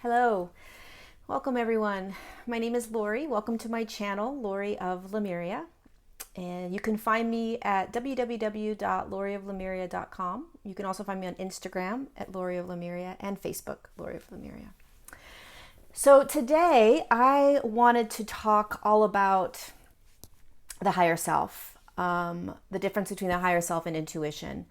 Hello, welcome everyone. My name is Lori. Welcome to my channel, Lori of Lemuria. And you can find me at www.lorioflemuria.com. You can also find me on Instagram at Lori of Lemuria and Facebook, Lori of Lemuria. So today I wanted to talk all about the higher self, the difference between the higher self and intuition,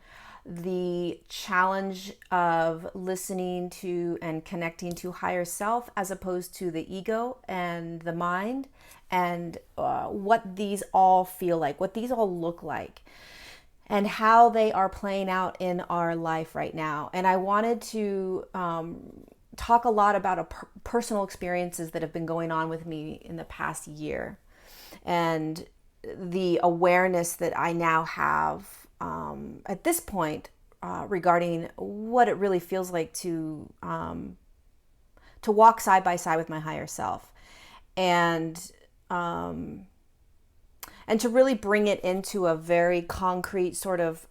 the challenge of listening to and connecting to higher self as opposed to the ego and the mind, and what these all feel like, what these all look like, and how they are playing out in our life right now. And I wanted to talk a lot about personal experiences that have been going on with me in the past year, and the awareness that I now have at this point regarding what it really feels like to walk side by side with my higher self, and to really bring it into a very concrete sort of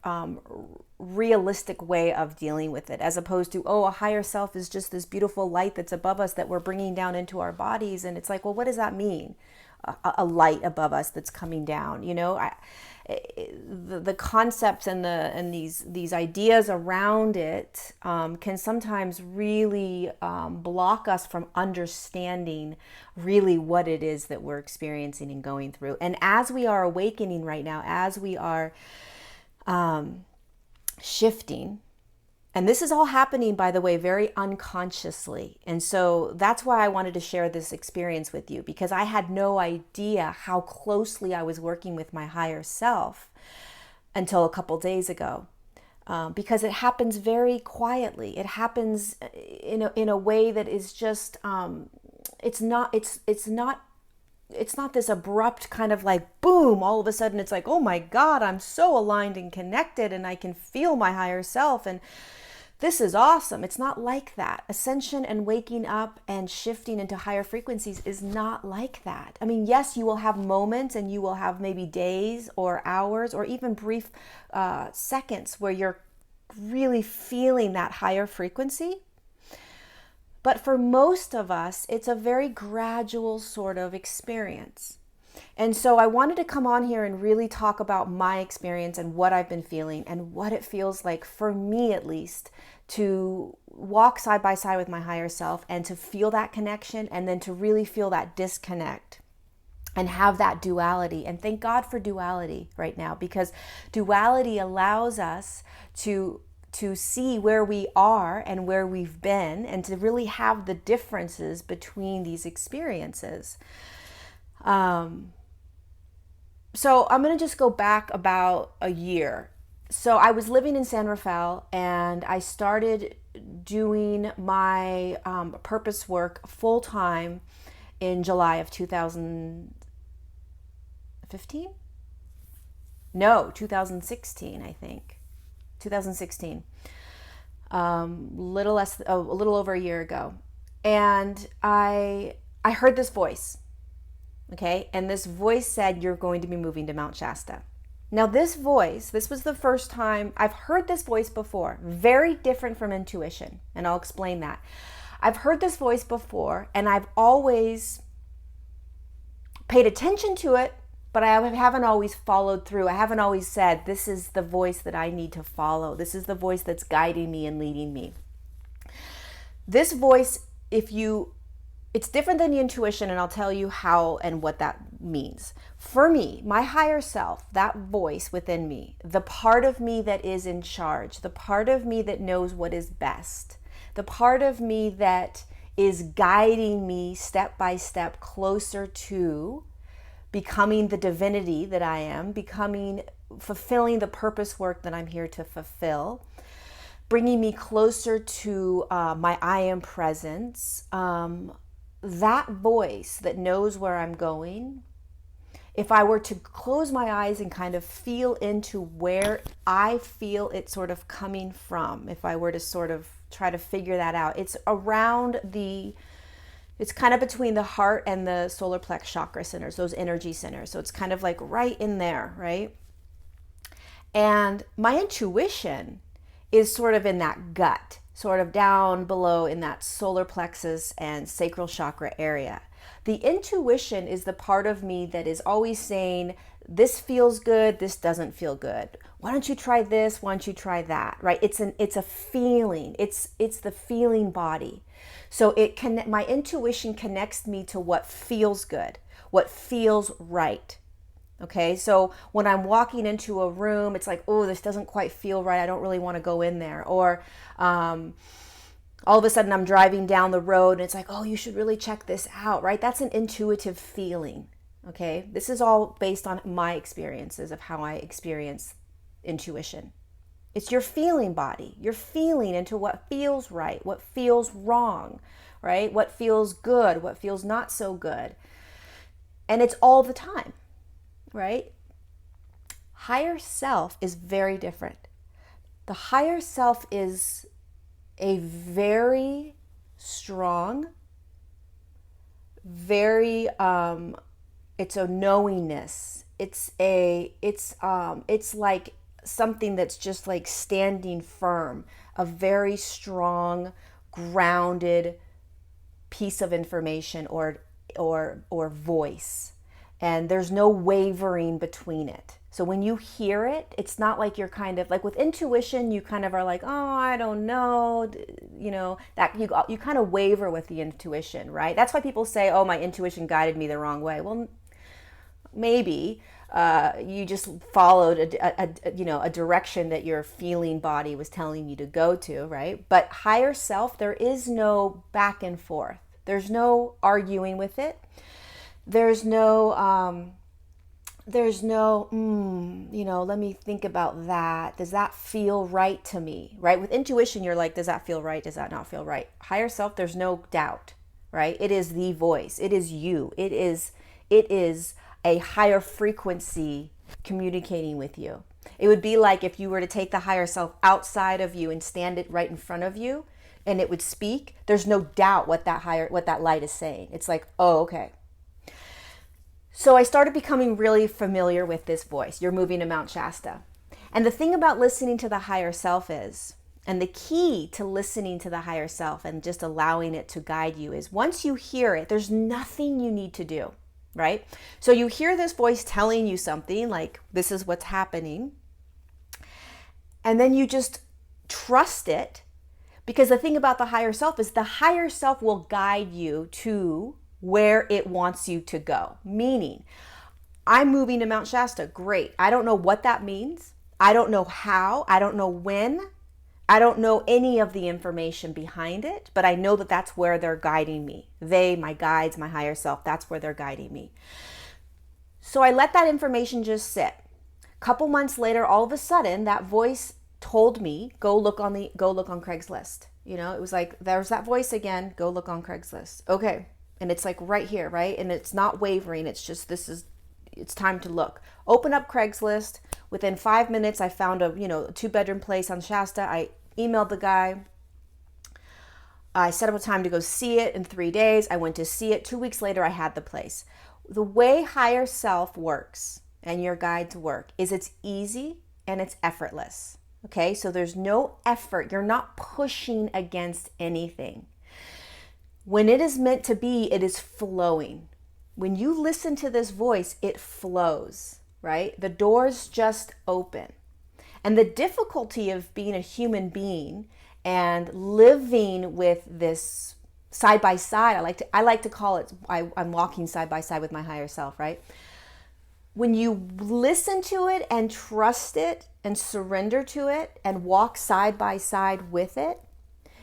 realistic way of dealing with it, as opposed to, a higher self is just this beautiful light that's above us that we're bringing down into our bodies. And it's like, well, what does that mean? A light above us that's coming down, the concepts and these ideas around it can sometimes really block us from understanding really what it is that we're experiencing and going through. And as we are awakening right now, as we are shifting, and this is all happening, by the way, very unconsciously. And so that's why I wanted to share this experience with you, because I had no idea how closely I was working with my higher self until a couple days ago. Because it happens very quietly. It happens in a way that is just, it's not this abrupt kind of like boom, all of a sudden it's like, oh my God, I'm so aligned and connected and I can feel my higher self and this is awesome. It's not like that. Ascension and waking up and shifting into higher frequencies is not like that. I mean, yes, you will have moments and you will have maybe days or hours or even brief seconds where you're really feeling that higher frequency. But for most of us, it's a very gradual sort of experience. And so I wanted to come on here and really talk about my experience and what I've been feeling and what it feels like, for me at least, to walk side by side with my higher self and to feel that connection, and then to really feel that disconnect and have that duality. And thank God for duality right now, because duality allows us to see where we are and where we've been, and to really have the differences between these experiences. So I'm going to just go back about a year. So I was living in San Rafael, and I started doing my purpose work full time in July of 2015? No, 2016, I think. 2016, a little over a year ago. And I heard this voice. Okay, and this voice said, you're going to be moving to Mount Shasta. Now this was the first time I've heard this voice before, very different from intuition, and I'll explain that. I've heard this voice before, and I've always paid attention to it, but I haven't always followed through. I haven't always said, this is the voice that I need to follow. This is the voice that's guiding me and leading me. This voice, it's different than the intuition, and I'll tell you how and what that means. For me, my higher self, that voice within me, the part of me that is in charge, the part of me that knows what is best, the part of me that is guiding me step by step closer to becoming the divinity that I am, fulfilling the purpose work that I'm here to fulfill, bringing me closer to my I am presence, that voice that knows where I'm going. If I were to close my eyes and kind of feel into where I feel it sort of coming from, if I were to sort of try to figure that out, it's kind of between the heart and the solar plex chakra centers, those energy centers. So it's kind of like right in there, right? And my intuition is sort of in that gut. sort of down below in that solar plexus and sacral chakra area. The intuition is the part of me that is always saying, this feels good, this doesn't feel good. Why don't you try this? Why don't you try that? Right? It's a feeling. It's the feeling body. So my intuition connects me to what feels good, what feels right. Okay, so when I'm walking into a room, it's like, oh, this doesn't quite feel right. I don't really want to go in there. Or all of a sudden I'm driving down the road and it's like, oh, you should really check this out, right? That's an intuitive feeling. Okay, this is all based on my experiences of how I experience intuition. It's your feeling body. You're feeling into what feels right, what feels wrong, right? What feels good, what feels not so good. And it's all the time, right? Higher self is very different. The higher self is a very strong, very it's a knowingness. It's like something that's just like standing firm, a very strong, grounded piece of information or voice, and there's no wavering between it. So when you hear it, it's not like you're kind of like with intuition, you kind of are like, oh, I don't know, that you kind of waver with the intuition, right? That's why people say, oh, my intuition guided me the wrong way. Well, maybe you just followed a direction that your feeling body was telling you to go to, right? But higher self, there is no back and forth. There's no arguing with it. There's no, let me think about that. Does that feel right to me, right? With intuition, you're like, does that feel right? Does that not feel right? Higher self, there's no doubt, right? It is the voice. It is you. It is a higher frequency communicating with you. It would be like if you were to take the higher self outside of you and stand it right in front of you and it would speak. There's no doubt what that light is saying. It's like, oh, okay. So I started becoming really familiar with this voice. You're moving to Mount Shasta. And the thing about listening to the higher self is, and the key to listening to the higher self and just allowing it to guide you is once you hear it, there's nothing you need to do, right? So you hear this voice telling you something like, this is what's happening. And then you just trust it, because the thing about the higher self is the higher self will guide you to where it wants you to go. Meaning, I'm moving to Mount Shasta. Great. I don't know what that means. I don't know how. I don't know when. I don't know any of the information behind it, but I know that that's where they're guiding me. They, my guides, my higher self, that's where they're guiding me. So I let that information just sit. A couple months later, all of a sudden, that voice told me, go look on Craigslist. It was like, there's that voice again, go look on Craigslist. Okay. And it's like right here, right? And it's not wavering. It's just, it's time to look. Open up Craigslist. Within 5 minutes, I found a 2-bedroom place on Shasta. I emailed the guy. I set up a time to go see it in 3 days. I went to see it. 2 weeks later, I had the place. The way higher self works and your guides work is it's easy and it's effortless. Okay, so there's no effort. You're not pushing against anything. When it is meant to be, it is flowing. When you listen to this voice, it flows, right? The doors just open. And the difficulty of being a human being and living with this side by side, I like to call it, I'm walking side by side with my higher self, right? When you listen to it and trust it and surrender to it and walk side by side with it,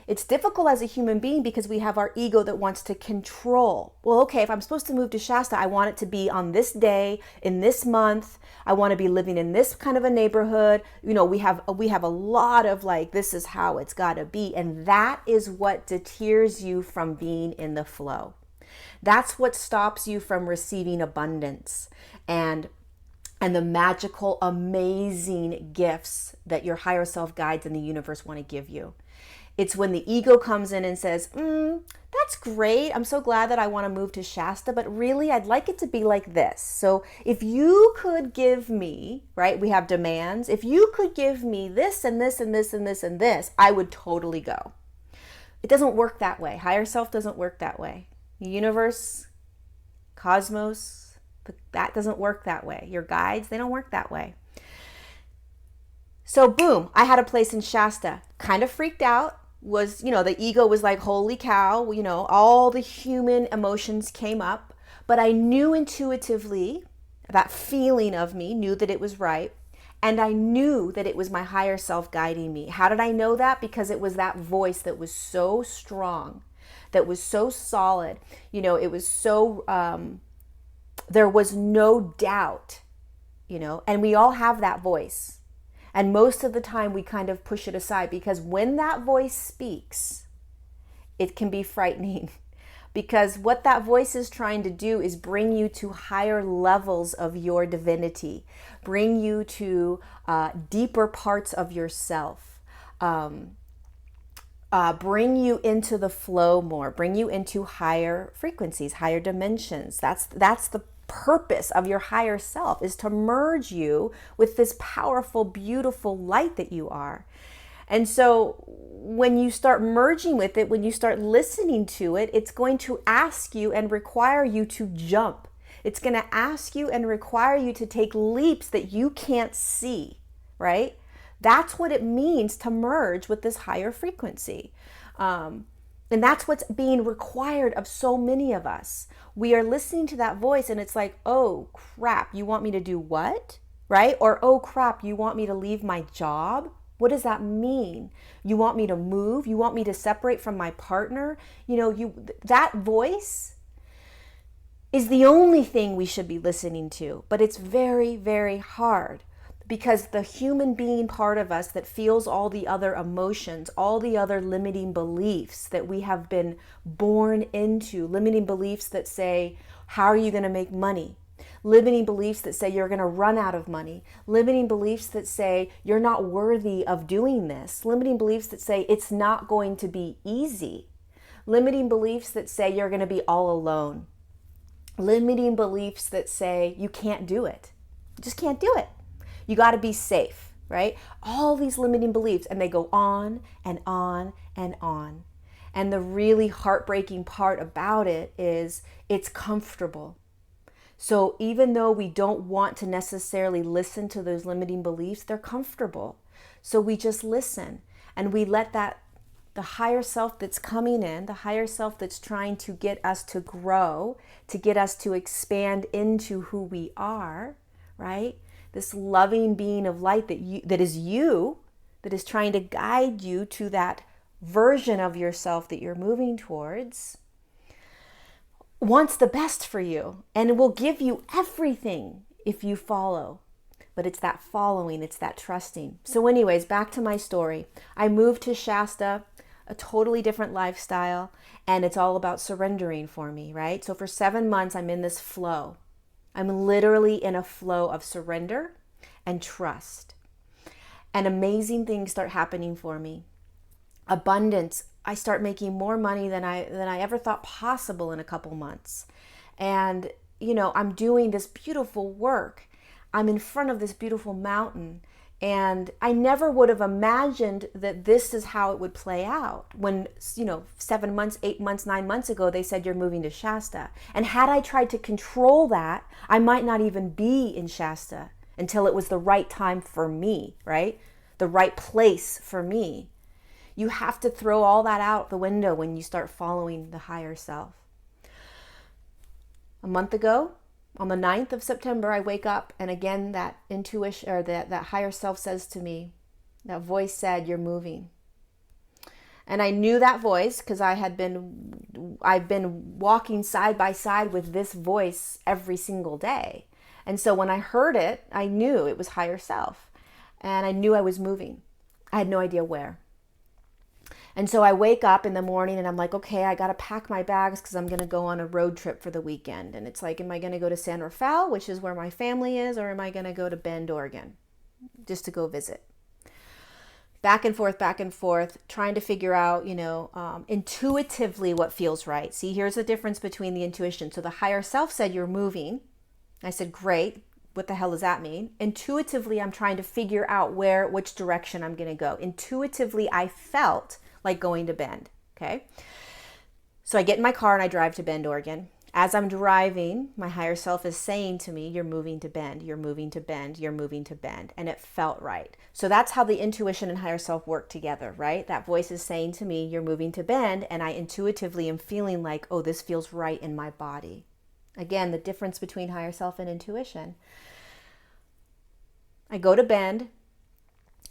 it's difficult as a human being because we have our ego that wants to control. Well, okay, if I'm supposed to move to Shasta, I want it to be on this day, in this month. I want to be living in this kind of a neighborhood. We have a lot of like, this is how it's got to be. And that is what deters you from being in the flow. That's what stops you from receiving abundance and the magical, amazing gifts that your higher self guides and the universe want to give you. It's when the ego comes in and says, that's great. I'm so glad that I want to move to Shasta, but really I'd like it to be like this. So if you could give me, right, we have demands. If you could give me this and this and this and this and this, I would totally go. It doesn't work that way. Higher self doesn't work that way. The universe, cosmos, that doesn't work that way. Your guides, they don't work that way. So boom, I had a place in Shasta. Kind of freaked out. Was, the ego was like, holy cow, all the human emotions came up. But I knew intuitively, that feeling of me knew that it was right. And I knew that it was my higher self guiding me. How did I know that? Because it was that voice that was so strong, that was so solid. It was so, there was no doubt, and we all have that voice. And most of the time we kind of push it aside, because when that voice speaks, it can be frightening. Because what that voice is trying to do is bring you to higher levels of your divinity, bring you to deeper parts of yourself, bring you into the flow more, bring you into higher frequencies, higher dimensions. That's the purpose of your higher self, is to merge you with this powerful, beautiful light that you are. And so when you start merging with it, when you start listening to it, it's going to ask you and require you to jump. It's going to ask you and require you to take leaps that you can't see, right? That's what it means to merge with this higher frequency. And that's what's being required of so many of us. We are listening to that voice and it's like, oh crap, you want me to do what? Right? Or, oh crap, you want me to leave my job? What does that mean? You want me to move? You want me to separate from my partner? That voice is the only thing we should be listening to. But it's very, very hard, because the human being part of us that feels all the other emotions, all the other limiting beliefs that we have been born into, limiting beliefs that say, how are you going to make money? Limiting beliefs that say you're going to run out of money. Limiting beliefs that say you're not worthy of doing this. Limiting beliefs that say it's not going to be easy. Limiting beliefs that say you're going to be all alone. Limiting beliefs that say you can't do it. You just can't do it. You got to be safe, right? All these limiting beliefs, and they go on and on and on. And the really heartbreaking part about it is it's comfortable. So even though we don't want to necessarily listen to those limiting beliefs, they're comfortable. So we just listen, and we let the higher self that's coming in, the higher self that's trying to get us to grow, to get us to expand into who we are, right? This loving being of light that is trying to guide you to that version of yourself that you're moving towards, wants the best for you and will give you everything if you follow. But it's that following, it's that trusting. So anyways, back to my story. I moved to Shasta, a totally different lifestyle, and it's all about surrendering for me, right? So for 7 months, I'm in this flow. I'm literally in a flow of surrender and trust. And amazing things start happening for me. Abundance. I start making more money than I ever thought possible in a couple months. And, I'm doing this beautiful work. I'm in front of this beautiful mountain. And I never would have imagined that this is how it would play out when, 7 months, 8 months, 9 months ago, they said you're moving to Shasta. And had I tried to control that, I might not even be in Shasta until it was the right time for me, right? The right place for me. You have to throw all that out the window when you start following the higher self. A month ago, on the 9th of September, I wake up, and again, that intuition, or that higher self says to me, that voice said, you're moving. And I knew that voice because I've been walking side by side with this voice every single day. And so when I heard it, I knew it was higher self. And I knew I was moving. I had no idea where. And so I wake up in the morning and I'm like, okay, I got to pack my bags because I'm going to go on a road trip for the weekend. And it's like, am I going to go to San Rafael, which is where my family is, or am I going to go to Bend, Oregon, just to go visit? Back and forth, trying to figure out, intuitively what feels right. See, here's the difference between the intuition. So the higher self said, you're moving. I said, great. What the hell does that mean? Intuitively, I'm trying to figure out which direction I'm going to go. Intuitively, I felt like going to Bend. Okay. So I get in my car and I drive to Bend, Oregon. As I'm driving, my higher self is saying to me, you're moving to Bend, you're moving to Bend, you're moving to Bend. And it felt right. So that's how the intuition and higher self work together, right? That voice is saying to me, you're moving to Bend. And I intuitively am feeling like, oh, this feels right in my body. Again, the difference between higher self and intuition. I go to Bend.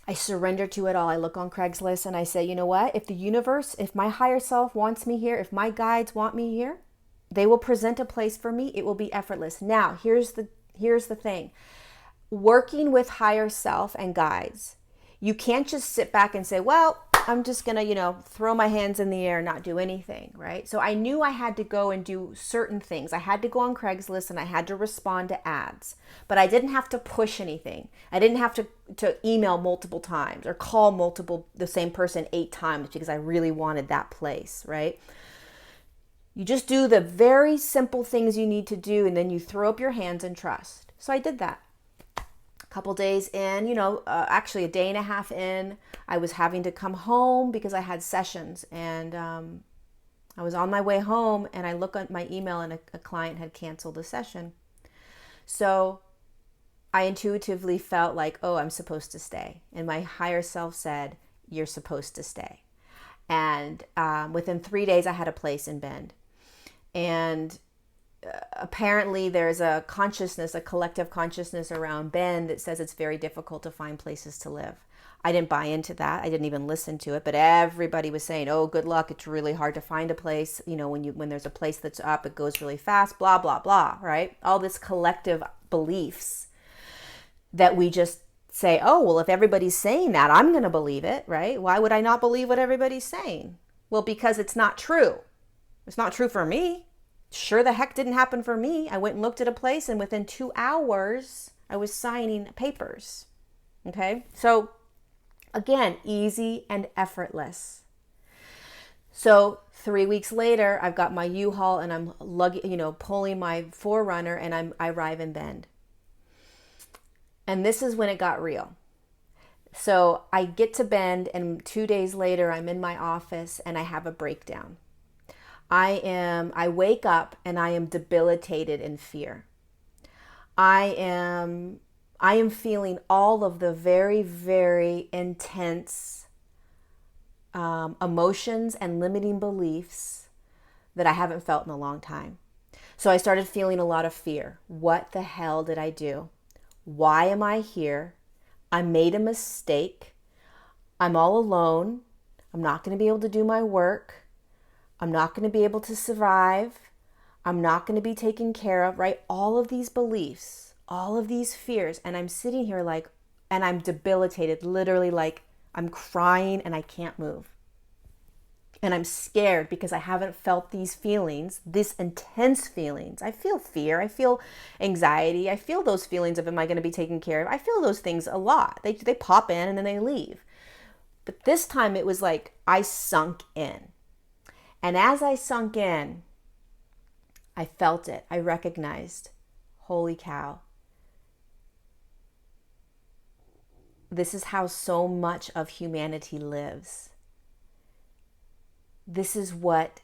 I surrender to it all. I look on Craigslist and I say, you know what? If the universe, if my higher self wants me here, if my guides want me here, they will present a place for me. It will be effortless. Now, here's the thing. Working with higher self and guides, you can't just sit back and say, well, I'm just going to, throw my hands in the air and not do anything, right? So I knew I had to go and do certain things. I had to go on Craigslist and I had to respond to ads, but I didn't have to push anything. I didn't have to email multiple times or call the same person 8 times because I really wanted that place, right? You just do the very simple things you need to do, and then you throw up your hands and trust. So I did that. A couple days in, actually a day and a half in, I was having to come home because I had sessions, and I was on my way home, and I look at my email, and a client had canceled a session. So I intuitively felt like, oh, I'm supposed to stay. And my higher self said, you're supposed to stay. And within 3 days, I had a place in Bend. And apparently there's a collective consciousness around Bend that says it's very difficult to find places to live. I didn't buy into that. I didn't even listen to it, but everybody was saying, oh, good luck. It's really hard to find a place. When there's a place that's up, it goes really fast, blah, blah, blah, right? All this collective beliefs that we just say, oh, well, if everybody's saying that, I'm going to believe it, right? Why would I not believe what everybody's saying? Well, because it's not true. It's not true for me. Sure the heck didn't happen for me. I went and looked at a place, and within 2 hours, I was signing papers. Okay? So again, easy and effortless. So 3 weeks later, I've got my U-Haul and I'm pulling my 4Runner, and I arrive in Bend. And this is when it got real. So I get to Bend, and 2 days later, I'm in my office and I have a breakdown. I wake up and I am debilitated in fear. I am feeling all of the very, very intense emotions and limiting beliefs that I haven't felt in a long time. So I started feeling a lot of fear. What the hell did I do? Why am I here? I made a mistake. I'm all alone. I'm not going to be able to do my work. I'm not going to be able to survive. I'm not going to be taken care of, right? All of these beliefs, all of these fears. And I'm sitting here and I'm debilitated, literally like I'm crying and I can't move. And I'm scared because I haven't felt these feelings, this intense feelings. I feel fear. I feel anxiety. I feel those feelings of, am I going to be taken care of? I feel those things a lot. They pop in and then they leave. But this time it was like I sunk in. And as I sunk in, I felt it. I recognized, holy cow. This is how so much of humanity lives. This is what,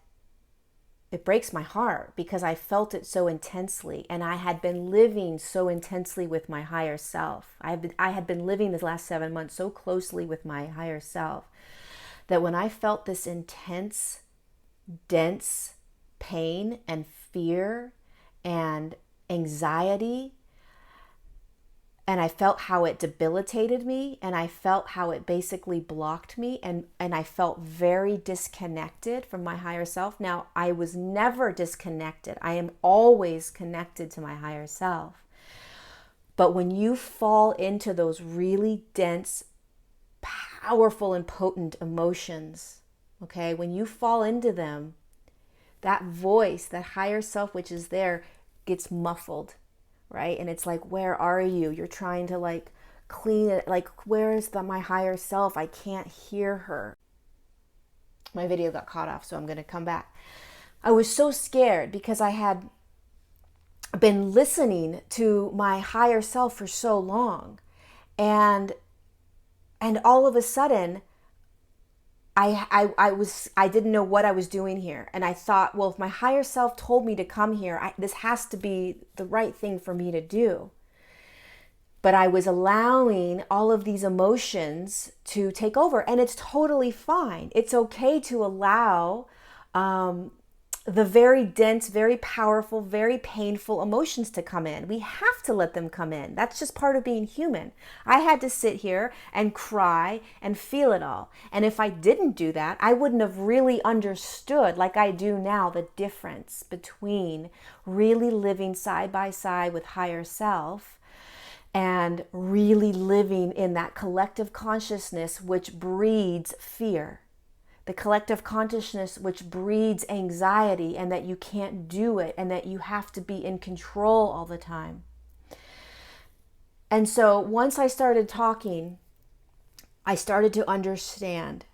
it breaks my heart because I felt it so intensely, and I had been living so intensely with my higher self. I had been living this last 7 months so closely with my higher self that when I felt this intense, dense pain and fear and anxiety, and I felt how it debilitated me, and I felt how it basically blocked me, and I felt very disconnected from my higher self. Now, I was never disconnected. I am always connected to my higher self. But when you fall into those really dense, powerful, and potent emotions, okay, when you fall into them, that voice, that higher self which is there, gets muffled. Right? And it's like, where are you? You're trying to clean it. Where is my higher self? I can't hear her. My video got cut off, so I'm going to come back. I was so scared because I had been listening to my higher self for so long. And all of a sudden, I didn't know what I was doing here. And I thought, well, if my higher self told me to come here, this has to be the right thing for me to do. But I was allowing all of these emotions to take over, and it's totally fine. It's okay to allow the very dense, very powerful, very painful emotions to come in. We have to let them come in. That's just part of being human. I had to sit here and cry and feel it all. And if I didn't do that, I wouldn't have really understood, like I do now, the difference between really living side by side with higher self and really living in that collective consciousness which breeds fear. The collective consciousness which breeds anxiety, and that you can't do it, and that you have to be in control all the time. And so once I started talking, I started to understand.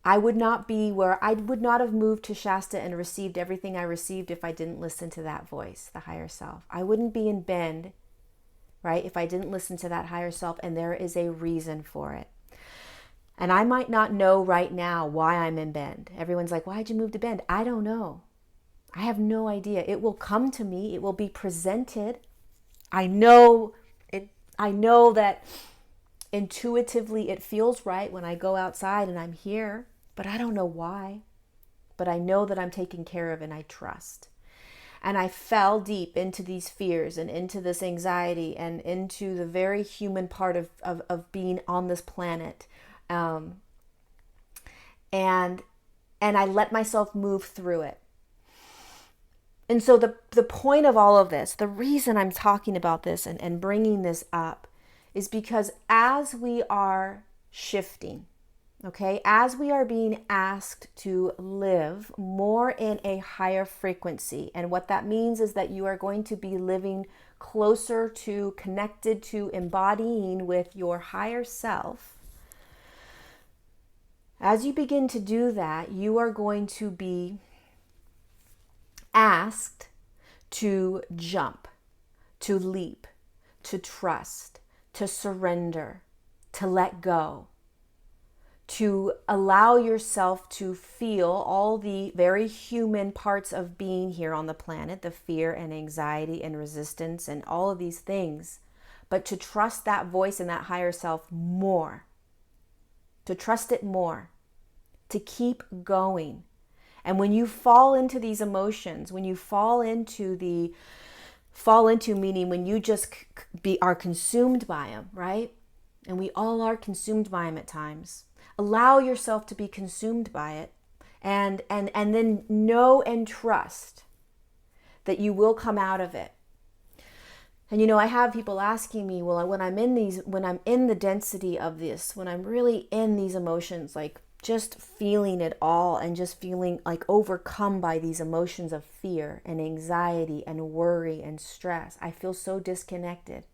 I would not have moved to Shasta and received everything I received if I didn't listen to that voice, the higher self. I wouldn't be in Bend, right, if I didn't listen to that higher self, and there is a reason for it. And I might not know right now why I'm in Bend. Everyone's like, why'd you move to Bend? I don't know. I have no idea. It will come to me. It will be presented. I know that intuitively it feels right when I go outside and I'm here, but I don't know why. But I know that I'm taken care of, and I trust. And I fell deep into these fears and into this anxiety and into the very human part of being on this planet. And I let myself move through it. And so the point of all of this, the reason I'm talking about this and bringing this up, is because as we are shifting, okay, as we are being asked to live more in a higher frequency, and what that means is that you are going to be living closer to, connected to, embodying with your higher self. As you begin to do that, you are going to be asked to jump, to leap, to trust, to surrender, to let go, to allow yourself to feel all the very human parts of being here on the planet, the fear and anxiety and resistance and all of these things, but to trust that voice and that higher self more. To trust it more, to keep going. And when you fall into these emotions, when you fall into meaning when you just are consumed by them, right? And we all are consumed by them at times. Allow yourself to be consumed by it, and then know and trust that you will come out of it. And I have people asking me, well, when I'm in the density of this, when I'm really in these emotions, like just feeling it all and just feeling like overcome by these emotions of fear and anxiety and worry and stress, I feel so disconnected.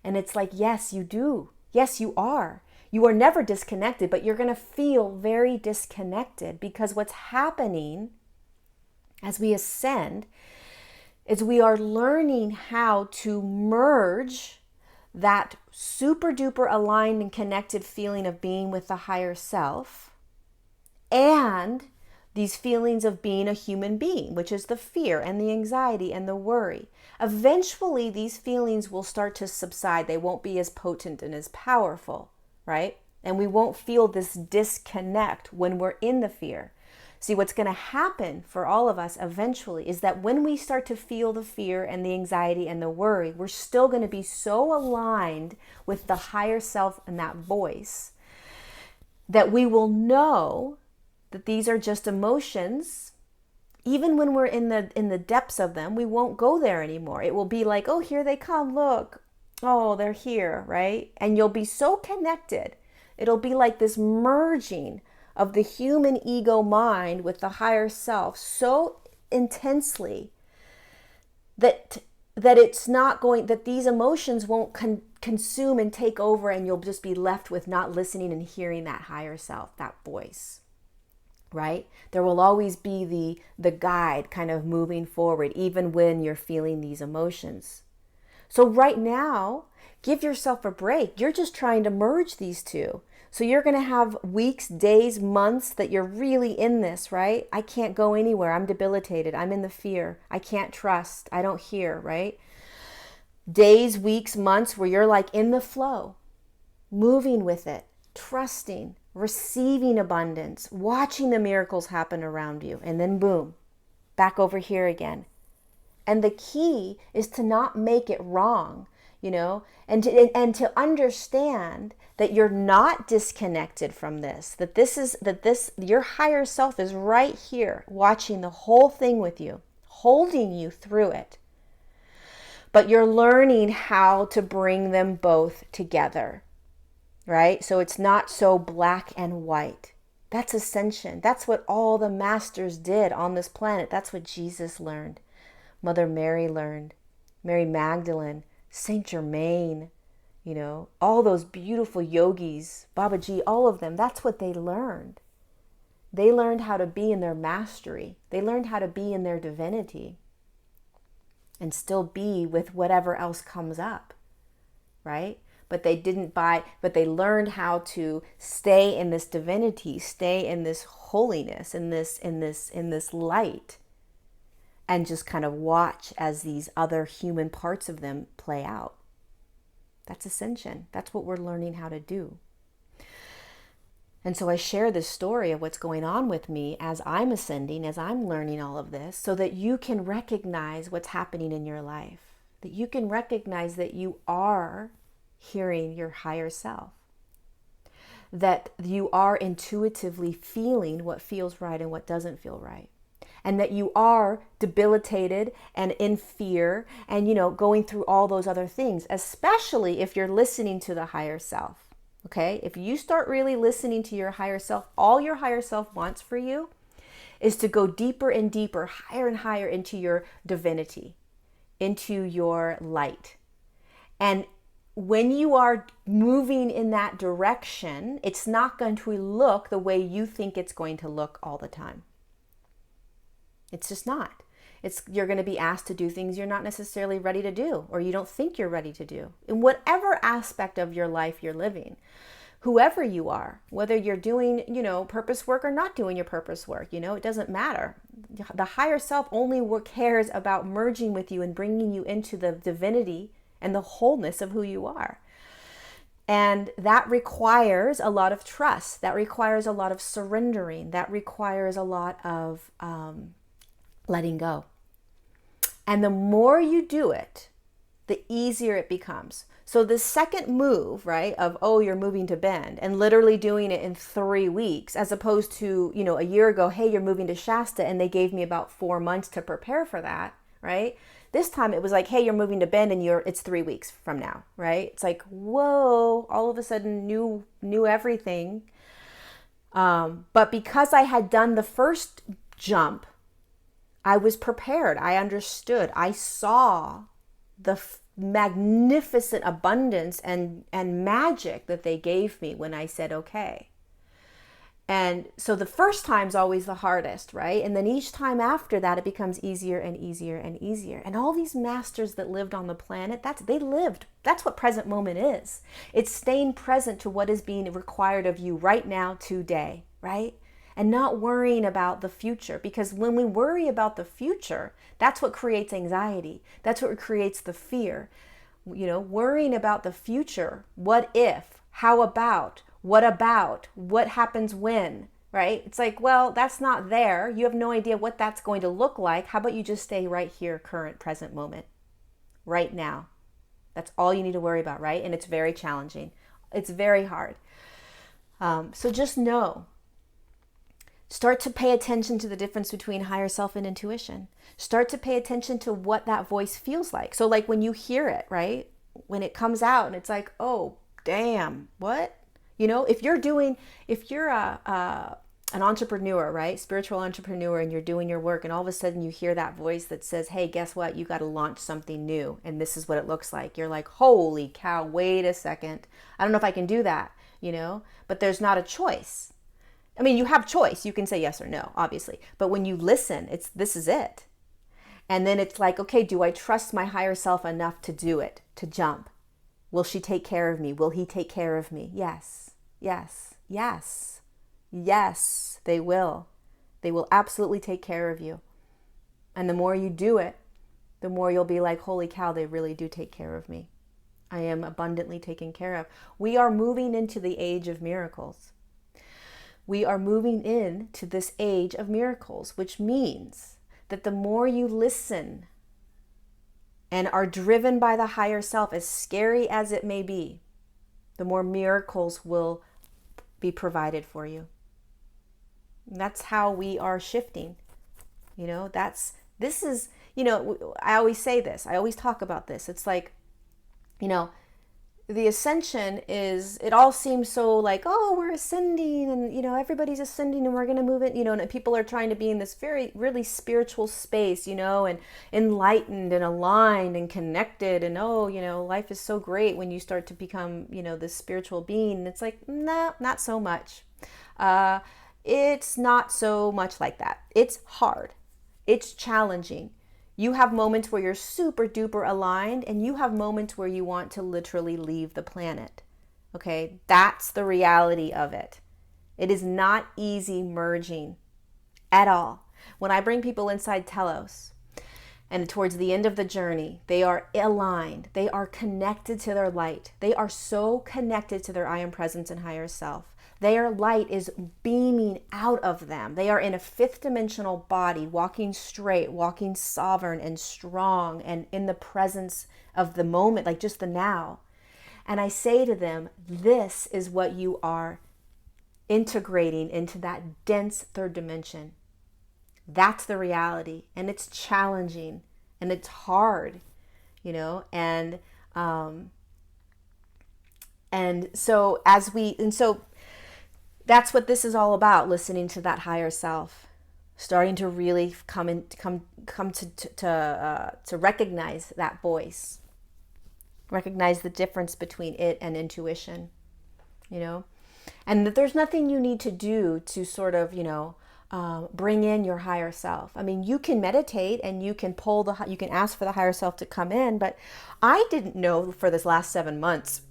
And it's like, yes, you do. Yes, you are. You are never disconnected, but you're going to feel very disconnected, because what's happening as we ascend is we are learning how to merge that super duper aligned and connected feeling of being with the higher self and these feelings of being a human being, which is the fear and the anxiety and the worry. Eventually, these feelings will start to subside. They won't be as potent and as powerful, right? And we won't feel this disconnect when we're in the fear. See, what's going to happen for all of us eventually is that when we start to feel the fear and the anxiety and the worry, we're still going to be so aligned with the higher self and that voice that we will know that these are just emotions. Even when we're in the depths of them, we won't go there anymore. It will be like, oh, here they come, look. Oh, they're here, right? And you'll be so connected. It'll be like this merging of the human ego mind with the higher self so intensely that it's not going, that these emotions won't consume and take over, and you'll just be left with not listening and hearing that higher self, that voice, right? There will always be the guide kind of moving forward, even when you're feeling these emotions. So right now, give yourself a break. You're just trying to merge these two. So you're going to have weeks, days, months that you're really in this, right? I can't go anywhere. I'm debilitated. I'm in the fear. I can't trust. I don't hear, right? Days, weeks, months where you're like in the flow, moving with it, trusting, receiving abundance, watching the miracles happen around you. And then boom, back over here again. And the key is to not make it wrong, and to understand that you're not disconnected from this, that your higher self is right here watching the whole thing with you, holding you through it. But you're learning how to bring them both together, right? So it's not so black and white. That's ascension. That's what all the masters did on this planet. That's what Jesus learned. Mother Mary learned, Mary Magdalene, Saint Germain, all those beautiful yogis, Babaji, all of them, that's what they learned. They learned how to be in their mastery. They learned how to be in their divinity and still be with whatever else comes up, right? But they learned how to stay in this divinity, stay in this holiness, in this light. And just kind of watch as these other human parts of them play out. That's ascension. That's what we're learning how to do. And so I share this story of what's going on with me as I'm ascending, as I'm learning all of this, so that you can recognize what's happening in your life. That you can recognize that you are hearing your higher self. That you are intuitively feeling what feels right and what doesn't feel right. And that you are debilitated and in fear and, going through all those other things, especially if you're listening to the higher self, okay? If you start really listening to your higher self, all your higher self wants for you is to go deeper and deeper, higher and higher into your divinity, into your light. And when you are moving in that direction, it's not going to look the way you think it's going to look all the time. It's just not. You're going to be asked to do things you're not necessarily ready to do, or you don't think you're ready to do. In whatever aspect of your life you're living, whoever you are, whether you're doing, purpose work or not doing your purpose work, it doesn't matter. The higher self only cares about merging with you and bringing you into the divinity and the wholeness of who you are. And that requires a lot of trust. That requires a lot of surrendering. That requires a lot of letting go. And the more you do it, the easier it becomes. So the second move, right, of, you're moving to Bend and literally doing it in 3 weeks, as opposed to, a year ago, hey, you're moving to Shasta, and they gave me about 4 months to prepare for that, right? This time it was like, hey, you're moving to Bend and it's 3 weeks from now, right? It's like, whoa, all of a sudden knew everything. But because I had done the first jump, I was prepared. I understood. I saw the magnificent abundance and magic that they gave me when I said, okay. And so the first time's always the hardest, right? And then each time after that, it becomes easier and easier and easier. And all these masters that lived on the planet, they lived. That's what present moment is. It's staying present to what is being required of you right now, today, right? And not worrying about the future, because when we worry about the future, that's what creates anxiety. That's what creates the fear. Worrying about the future. What if? How about? What about? What happens when? Right? It's like, well, that's not there. You have no idea what that's going to look like. How about you just stay right here, current, present moment, right now? That's all you need to worry about, right? And it's very challenging. It's very hard. So just know. Start to pay attention to the difference between higher self and intuition. Start to pay attention to what that voice feels like. So like when you hear it, right? When it comes out and it's like, oh, damn, what? If you're an entrepreneur, right? Spiritual entrepreneur, and you're doing your work, and all of a sudden you hear that voice that says, hey, guess what? You got to launch something new. And this is what it looks like. You're like, holy cow, wait a second. I don't know if I can do that, but there's not a choice. I mean, you have choice. You can say yes or no, obviously. But when you listen, this is it. And then it's like, okay, do I trust my higher self enough to do it, to jump? Will she take care of me? Will he take care of me? Yes. Yes, yes, yes, they will. They will absolutely take care of you. And the more you do it, the more you'll be like, holy cow, they really do take care of me. I am abundantly taken care of. We are moving into the age of miracles. We are moving into this age of miracles, which means that the more you listen and are driven by the higher self, as scary as it may be, the more miracles will be provided for you. And that's how we are shifting. You know, this is, I always say this, I always talk about this. It's like, the ascension is, it all seems so like, oh, we're ascending and, everybody's ascending and we're going to move it, and people are trying to be in this very, really spiritual space, and enlightened and aligned and connected. And, life is so great when you start to become, this spiritual being. And it's like, no, not so much. It's not so much like that. It's hard. It's challenging. You have moments where you're super duper aligned, and you have moments where you want to literally leave the planet. Okay, that's the reality of it. It is not easy merging at all. When I bring people inside Telos, and towards the end of the journey, they are aligned. They are connected to their light. They are so connected to their I am presence and higher self. Their light is beaming out of them. They are in a fifth dimensional body, walking straight, walking sovereign and strong, and in the presence of the moment, like just the now. And I say to them, this is what you are integrating into that dense third dimension. That's the reality. And it's challenging and it's hard, and so that's what this is all about, listening to that higher self, starting to really come to recognize that voice, recognize the difference between it and intuition, and that there's nothing you need to do to sort of, bring in your higher self. I mean, you can meditate and you can you can ask for the higher self to come in, but I didn't know for this last 7 months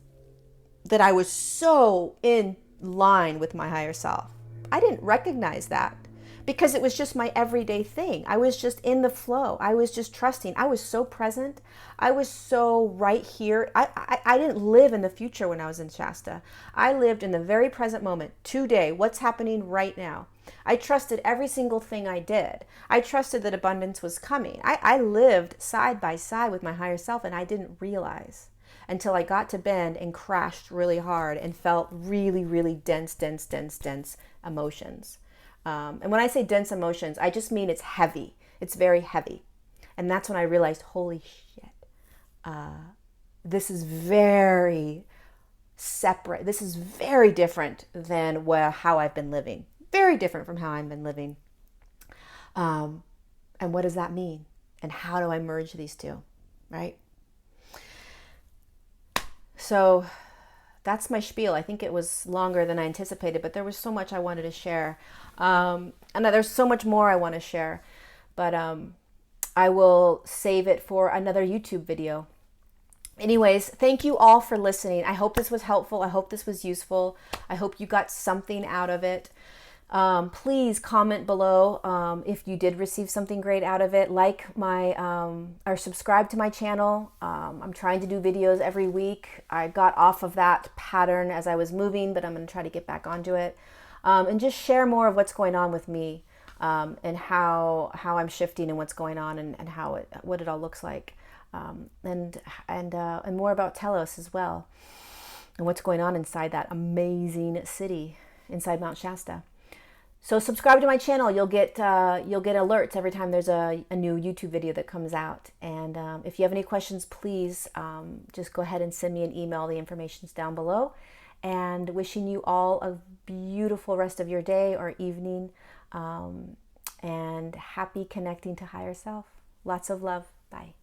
that I was so in line with my higher self. I didn't recognize that because it was just my everyday thing. I was just in the flow. I was just trusting. I was so present. I was so right here. I didn't live in the future when I was in Shasta. I lived in the very present moment, today, what's happening right now. I trusted every single thing I did. I trusted that abundance was coming. I lived side by side with my higher self, and I didn't realize until I got to Bend and crashed really hard and felt really, really dense emotions. And when I say dense emotions, I just mean it's heavy. It's very heavy. And that's when I realized, holy shit, this is very separate. This is very different than how I've been living. Very different from how I've been living. And what does that mean? And how do I merge these two, right? So that's my spiel. I think it was longer than I anticipated, but there was so much I wanted to share. And there's so much more I want to share, but I will save it for another YouTube video. Anyways, thank you all for listening. I hope this was helpful. I hope this was useful. I hope you got something out of it. Please comment below if you did receive something great out of it. Like or subscribe to my channel. I'm trying to do videos every week. I got off of that pattern as I was moving, but I'm going to try to get back onto it. And just share more of what's going on with me, and how I'm shifting and what's going on, and what it all looks like, and more about Telos as well, and what's going on inside that amazing city inside Mount Shasta. So subscribe to my channel. You'll get alerts every time there's a new YouTube video that comes out. And if you have any questions, please just go ahead and send me an email. The information's down below. And wishing you all a beautiful rest of your day or evening, and happy connecting to higher self. Lots of love. Bye.